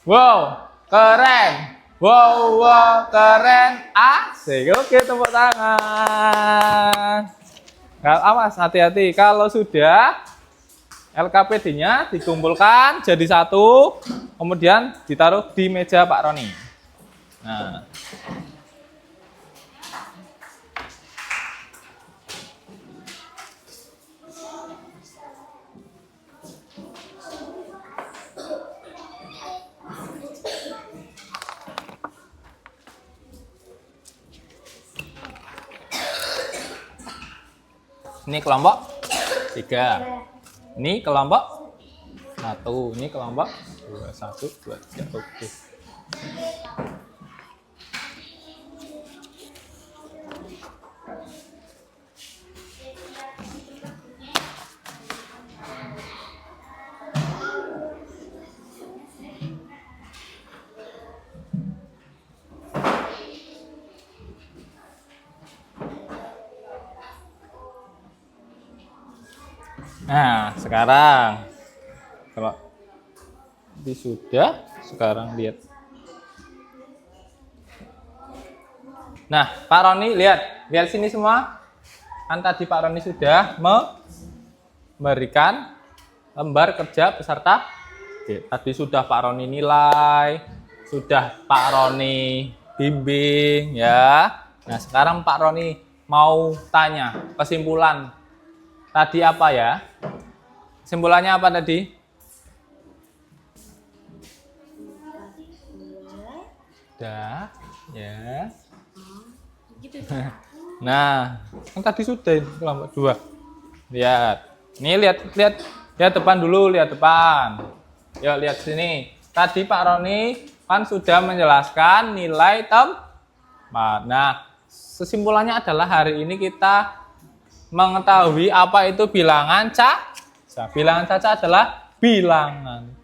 Wow, keren. Wow, keren. Asik. Oke, tepuk tangan. Awas, hati-hati. Kalau sudah LKPD-nya dikumpulkan jadi satu, kemudian ditaruh di meja Pak Roni. Nah. Ini kelompok 3. Ini kelompok 1. Ini kelompok 2. 1, 2, 3. Oke. Nah, sekarang kalau sudah, sekarang lihat. Nah, Pak Roni lihat sini semua. Kan tadi Pak Roni sudah memberikan lembar kerja peserta. Oke, tadi sudah Pak Roni nilai, sudah Pak Roni bimbing ya. Nah, sekarang Pak Roni mau tanya kesimpulan. Tadi apa ya? Kesimpulannya apa tadi? Dah, ya. Nah, kan tadi sudah kelompok 2. Lihat. Nih lihat depan dulu, lihat depan. Yuk lihat sini. Tadi Pak Roni kan sudah menjelaskan nilai tempat. Nah, kesimpulannya adalah hari ini kita mengetahui apa itu bilangan caca. Bilangan caca adalah bilangan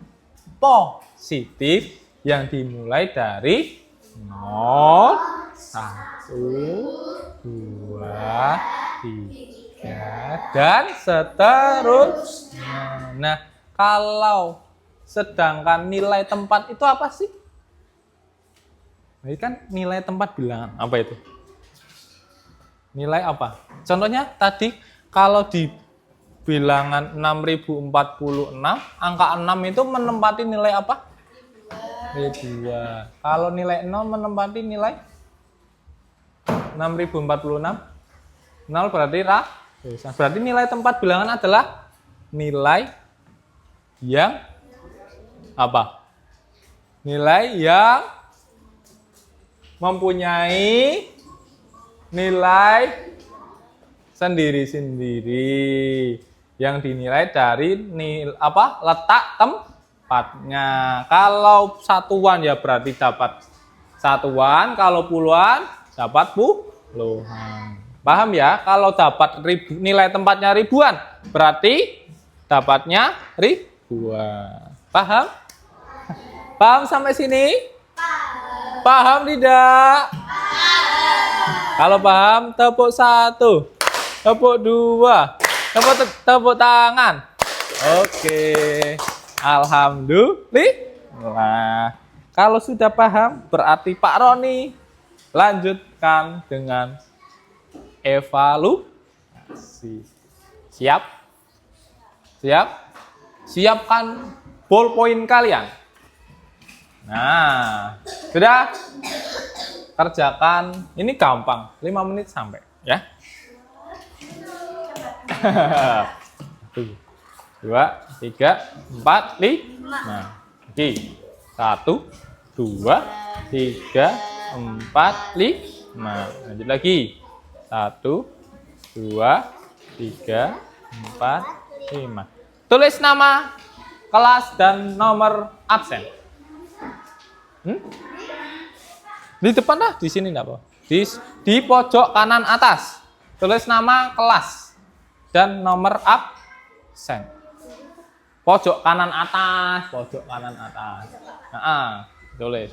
positif yang dimulai dari 0, 1, 2, 3, dan seterusnya. Nah, kalau sedangkan nilai tempat itu apa sih? Ini kan nilai tempat bilangan. Apa itu? Nilai apa? Contohnya tadi kalau di bilangan 6046, angka 6 itu menempati nilai apa? Ribuan. Kalau nilai 0 menempati nilai 6046, 0 berarti ratusan. Berarti nilai tempat bilangan adalah nilai yang apa? Nilai yang mempunyai nilai sendiri-sendiri yang dinilai dari letak tempatnya. Kalau satuan ya berarti dapat satuan, kalau puluhan dapat puluhan. Paham ya? Kalau dapat nilai tempatnya ribuan, berarti dapatnya ribuan. Paham? Paham sampai sini? Paham tidak? Kalau paham, tepuk 1, tepuk 2, tepuk tangan. Oke, alhamdulillah. Kalau sudah paham, berarti Pak Roni lanjutkan dengan evaluasi. Siap? Siap? Siapkan ballpoint kalian. Nah, sudah? Kerjakan. Ini gampang, 5 menit sampai ya. 1, 2, 3, 4, 5. Oke. 1, 2, 3, 4, 5. Lanjut lagi. 1, 2, 3, 4, 5. Tulis nama kelas dan nomor absen. Di depan lah, di sini enggak apa. Di pojok kanan atas. Tulis nama kelas dan nomor absen. Pojok kanan atas, pojok kanan atas. Nah, tulis.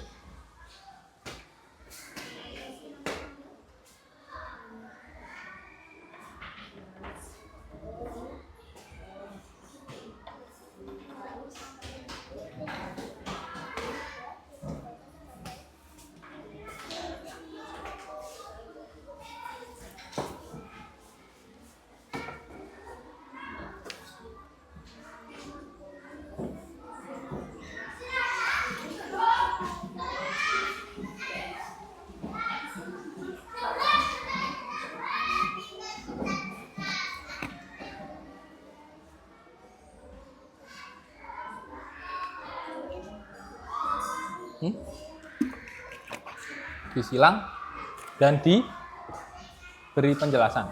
Disilang dan diberi penjelasan.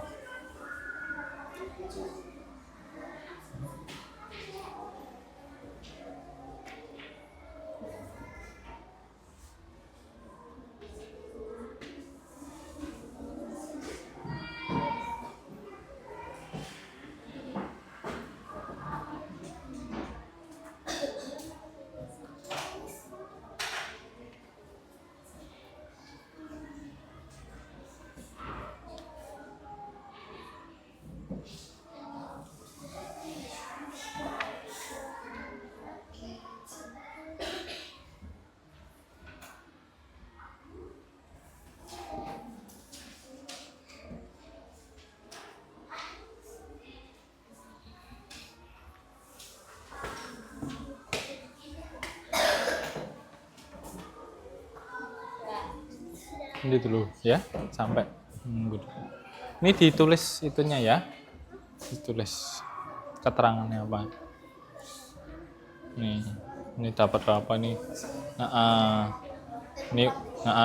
Ini dulu ya, sampai ini ditulis itunya ya, ditulis keterangannya apa. Ini dapat berapa nih? Ini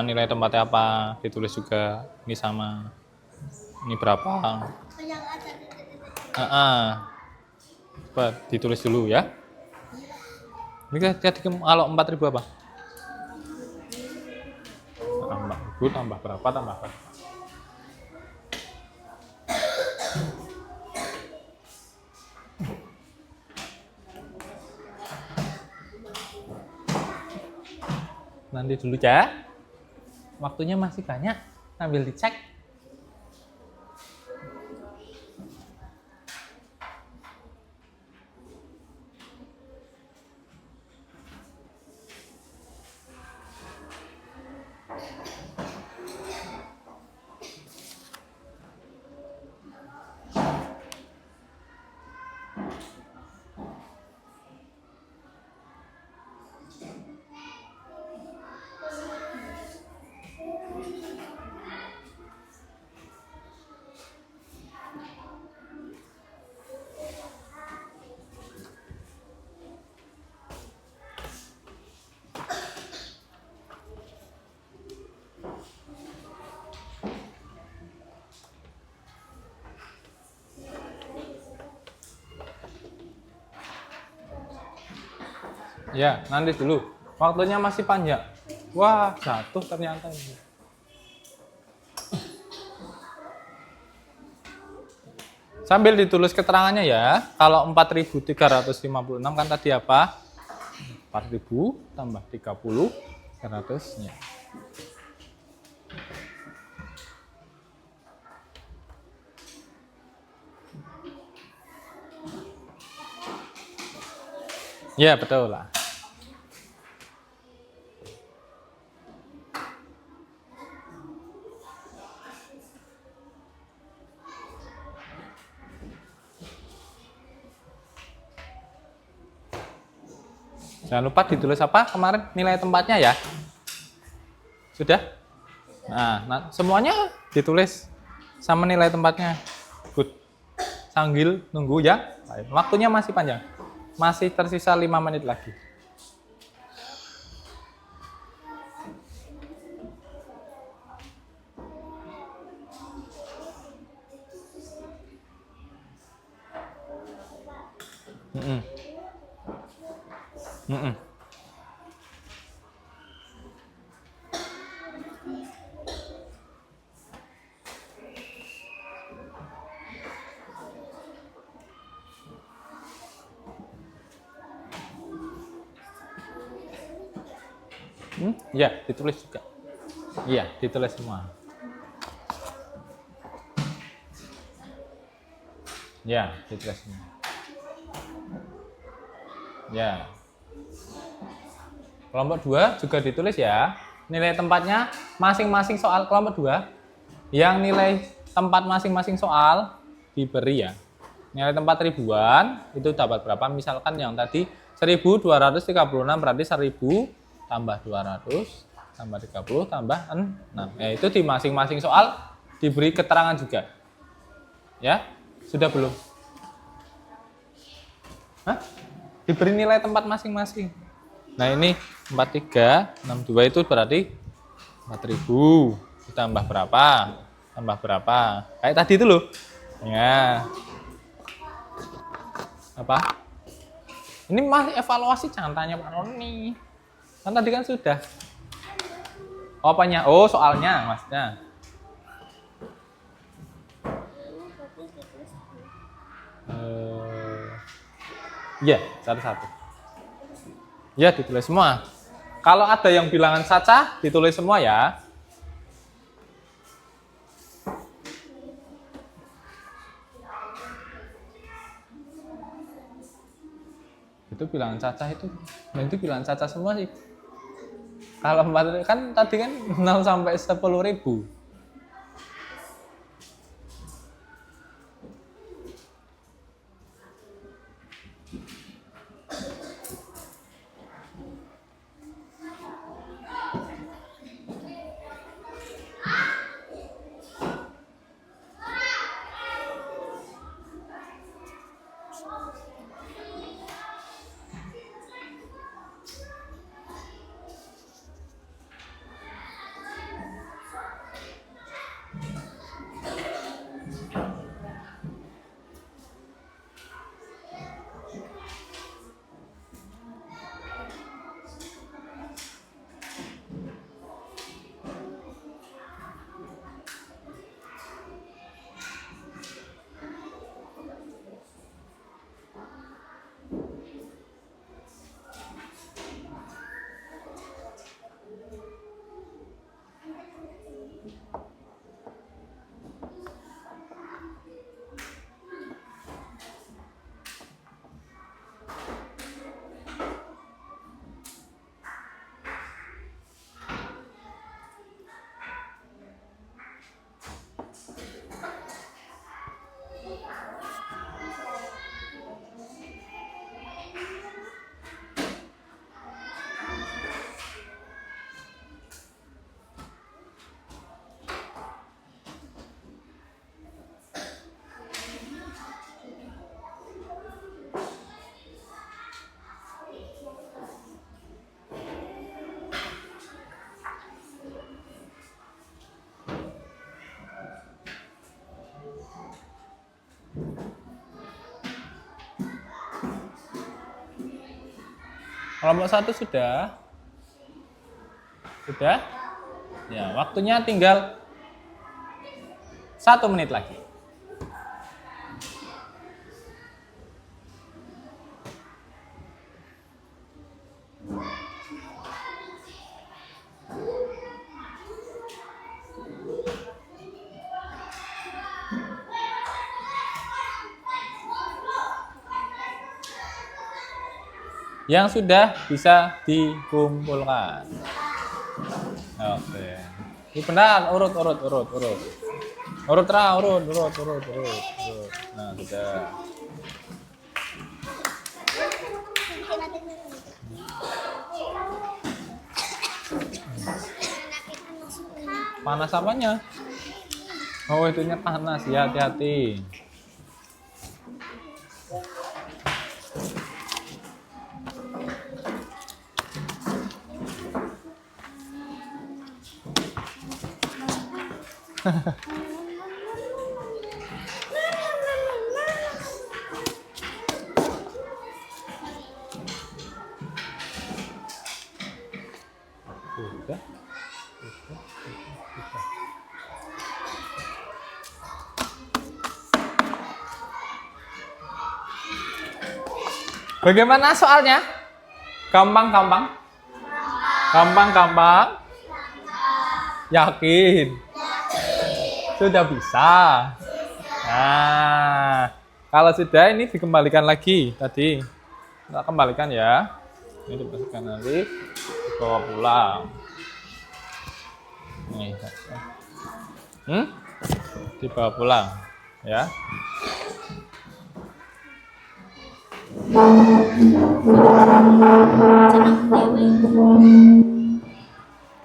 nilai tempatnya apa? Ditulis juga. Ini sama. Ini berapa? Coba ditulis dulu ya. Ini tadi kalau 4.000 apa? Tambah berapa, tambah berapa? Nanti dulu ya. Waktunya masih banyak, sambil dicek. Ya, nanti dulu. Waktunya masih panjang. Wah, jatuh ternyata ini. Sambil ditulis keterangannya ya. Kalau 4.356 kan tadi apa? 4.000 tambah 30 100-nya. Ya, betul lah. Jangan lupa ditulis apa kemarin nilai tempatnya ya. Sudah? Nah, semuanya ditulis sama nilai tempatnya. Good. Sambil nunggu ya. Waktunya masih panjang. Masih tersisa 5 menit lagi. Ya, ditulis juga. Iya, ditulis semua. Ya, ditulis semua. Ya. Kelompok 2 juga ditulis ya. Nilai tempatnya masing-masing soal kelompok 2. Yang nilai tempat masing-masing soal diberi ya. Nilai tempat ribuan itu dapat berapa? Misalkan yang tadi 1.236 berarti 1.000 tambah 200 tambah 30 tambah 6. Ya, itu di masing-masing soal diberi keterangan juga. Ya, sudah belum? Hah? Diberi nilai tempat masing-masing. Nah, ini 4362 itu berarti 4.000 ditambah berapa? Tambah berapa? Kayak tadi itu loh. Ya. Apa? Ini masih evaluasi, jangan tanya Pak Roni. Kan tadi kan sudah. Oh, apanya? Oh, soalnya maksudnya. Iya, satu-satu. Ya, ditulis semua. Kalau ada yang bilangan cacah, ditulis semua ya. Itu bilangan cacah itu. Nah, itu bilangan cacah semua sih. Kalau 4 kan tadi kan 0 sampai 10.000. Kelompok 1 sudah? Sudah? Ya, waktunya tinggal 1 menit lagi. Yang sudah bisa dikumpulkan. Oke. Ini benar, urut. Urut. Nah, sudah. Panas apanya? Oh, itunya panas. Ya, hati-hati. Sudah. Bagaimana soalnya? Gampang. Yakin? Sudah bisa. Nah, kalau sudah ini dikembalikan lagi tadi. Kita kembalikan ya. Ini dimasukkan nanti, dibawa pulang. Nih. Dibawa pulang ya.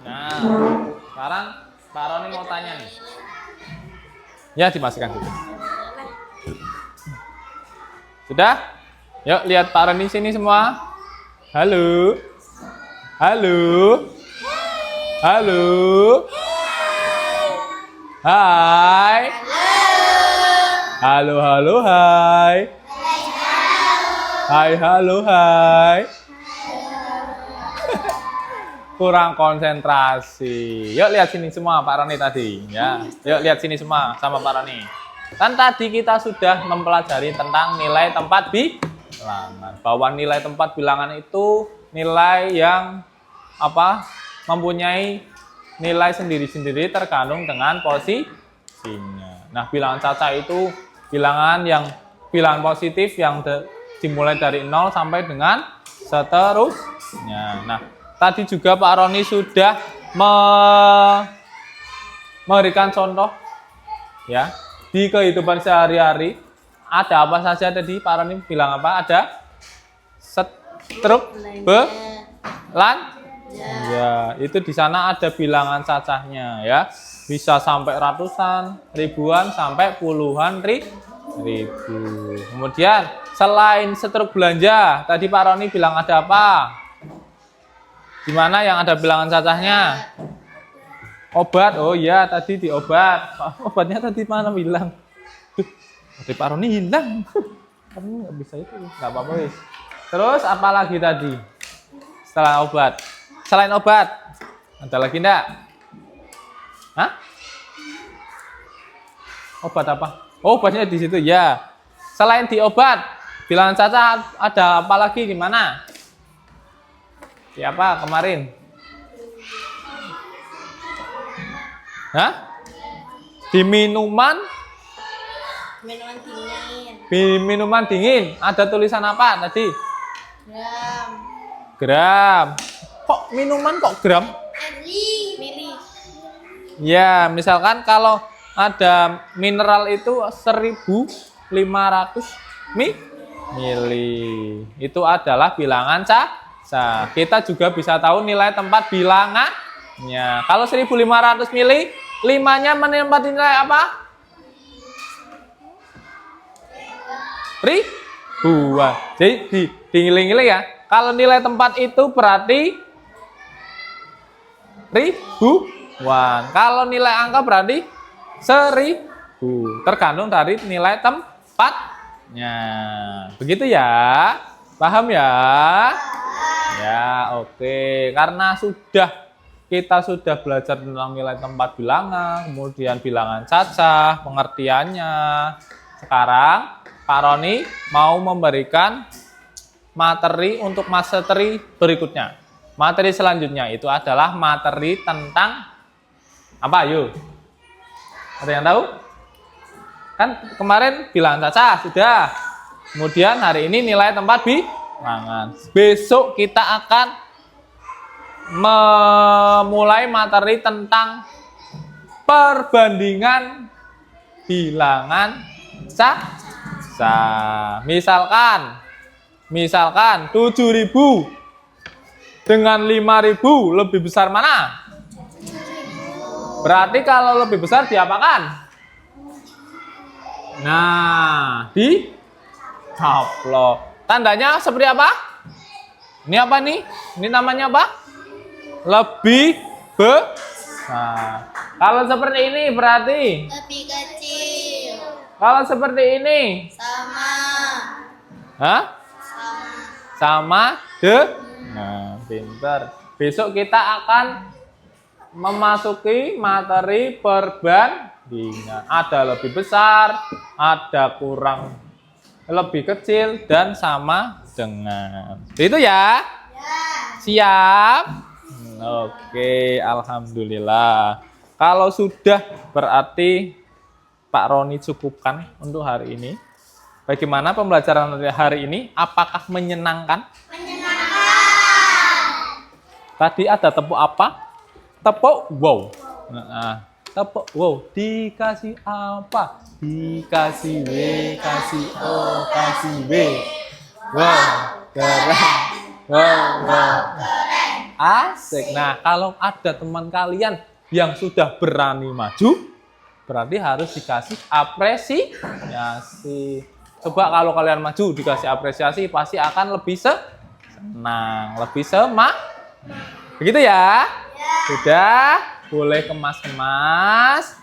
Nah, sekarang Pak Roni mau tanya nih. Ya, dimasukkan dulu. Sudah? Yuk, lihat Pak Roni sini semua. Halo. Hai. Hai. Hai. Kurang konsentrasi. Yuk lihat sini semua Pak Roni tadi ya. Yuk lihat sini semua sama Pak Roni. Kan tadi kita sudah mempelajari tentang nilai tempat bilangan. Bahwa nilai tempat bilangan itu nilai yang mempunyai nilai sendiri-sendiri tergantung dengan posisinya. Nah, bilangan caca itu bilangan positif yang dimulai dari 0 sampai dengan seterusnya. Nah, tadi juga Pak Roni sudah memberikan contoh ya di kehidupan sehari-hari. Ada apa saja tadi Pak Roni bilang apa? Ada ya, itu di sana ada bilangan cacahnya ya. Bisa sampai ratusan, ribuan, sampai puluhan ribu. Kemudian selain setruk belanja, tadi Pak Roni bilang ada apa? Di mana yang ada bilangan cacahnya? Obat. Oh iya, tadi di obat. Obatnya tadi mana bilang? Tadi Pak Roni hilang. Kamu nggak bisa itu, nggak apa-apa wis. Terus apa lagi tadi? Setelah obat. Selain obat, ada lagi enggak? Hah? Obat apa? Oh, obatnya di situ ya. Selain di obat, bilangan caca ada apa lagi di mana? Di apa kemarin? Hah? Di minuman? Minuman dingin. Ada tulisan apa tadi? Gram. Kok minuman kok gram? Mili. Ya, misalkan kalau ada mineral itu 1.500 mili. Itu adalah bilangan caca. Kita juga bisa tahu nilai tempat bilangannya. Kalau 1.500 mili, 5-nya menempati nilai apa? Ribuan. Jadi digiling-giling ya. Kalau nilai tempat itu berarti ribuan. Kalau nilai angka berarti 1.000. Tergantung dari nilai tempatnya. Begitu ya? Paham ya? Ya, oke. Karena kita sudah belajar tentang nilai tempat bilangan, kemudian bilangan cacah, pengertiannya. Sekarang Pak Roni mau memberikan materi untuk materi berikutnya. Materi selanjutnya itu adalah materi tentang apa? Yuk. Ada yang tahu? Kan kemarin bilangan cacah sudah. Kemudian hari ini nilai tempat bilangan. Besok kita akan memulai materi tentang perbandingan bilangan cacah. Misalkan 7.000 dengan 5.000 lebih besar mana? Berarti kalau lebih besar diapakan? Nah, dicaplok. Tandanya seperti apa? Ini apa nih? Ini namanya apa? Lebih besar. Kalau seperti ini berarti Lebih kecil. kalau seperti ini Sama. hah? Sama. Nah, pinter. Besok kita akan memasuki materi perbandingan. Ada lebih besar, ada kurang lebih kecil, dan sama dengan. Itu ya? Siap? Oke, alhamdulillah. Kalau sudah berarti Pak Roni cukupkan untuk hari ini. Bagaimana pembelajaran hari ini? Apakah menyenangkan? Tadi ada tepuk apa? Tepuk wow. Nah, tepuk wow. Dikasih apa? Dikasih W, kasih O, kasih W. Wow, keren. Wow. Asik. Nah, kalau ada teman kalian yang sudah berani maju, berarti harus dikasih apresiasi. Coba kalau kalian maju dikasih apresiasi, pasti akan lebih senang, lebih semangat. Begitu ya? Sudah, boleh kemas-kemas.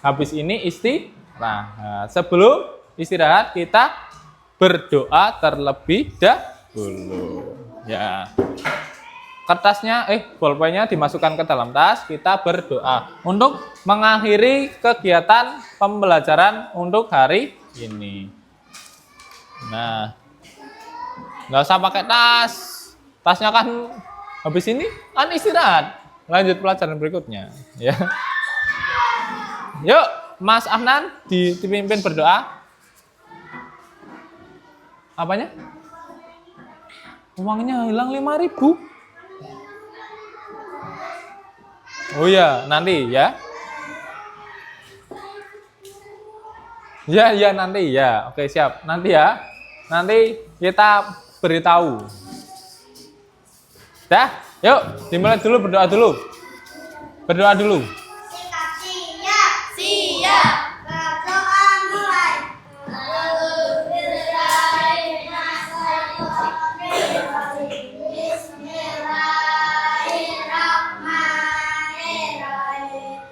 Habis ini istirahat. Sebelum istirahat kita berdoa terlebih dahulu. Ya. Kertasnya, bolpennya dimasukkan ke dalam tas, kita berdoa untuk mengakhiri kegiatan pembelajaran untuk hari ini. Nah, nggak usah pakai tas. Tasnya kan habis ini kan istirahat. Lanjut pelajaran berikutnya. Ya. Yuk, Mas Afnan dipimpin berdoa. Apanya? Uangnya hilang 5.000. Oh iya, nanti ya. Ya nanti ya. Oke, siap. Nanti ya. Nanti kita beritahu. Dah, yuk dimulai dulu, berdoa dulu. Berdoa dulu. Siap. Berdoa mulai. Bismillahirrahmanirrahim.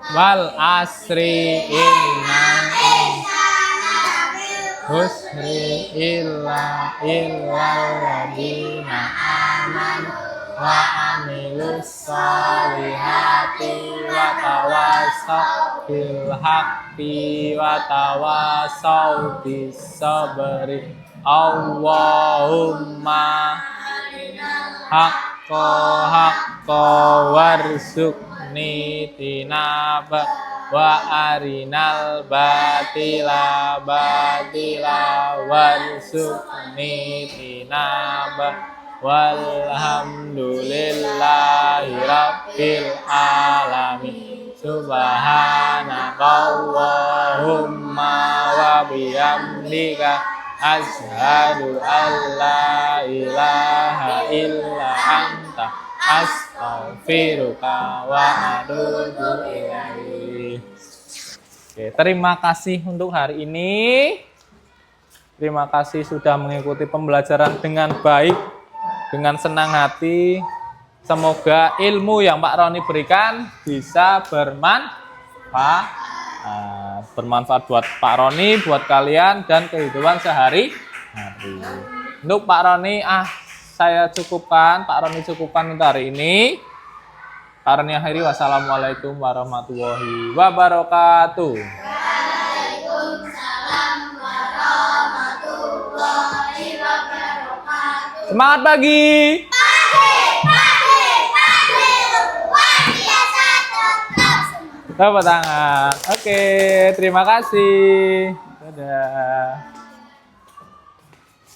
Wal asri innal husri illa ladina amanu wa amilus solihati wa tawassaw bil haqqi wa tawassaw bis sabri. Allahumma haqqa warzuqni tinaba wa arinal batila warzuqni tinaba walhamdulillahi rabbil alamin. Subhanakallahumma wa bihamdika asyhadu an la ilaha illa anta astaghfiruka wa atubu ilaik. Oke, terima kasih untuk hari ini. Terima kasih sudah mengikuti pembelajaran dengan baik, dengan senang hati. Semoga ilmu yang Pak Roni berikan bisa bermanfaat buat Pak Roni, buat kalian, dan kehidupan sehari-hari. Untuk Pak Roni, saya cukupkan, Pak Roni cukupkan untuk hari ini. Pak Roni akhiri, wassalamualaikum warahmatullahi wabarakatuh. Semangat pagi. Tepuk tangan. Oke, terima kasih. Dadah.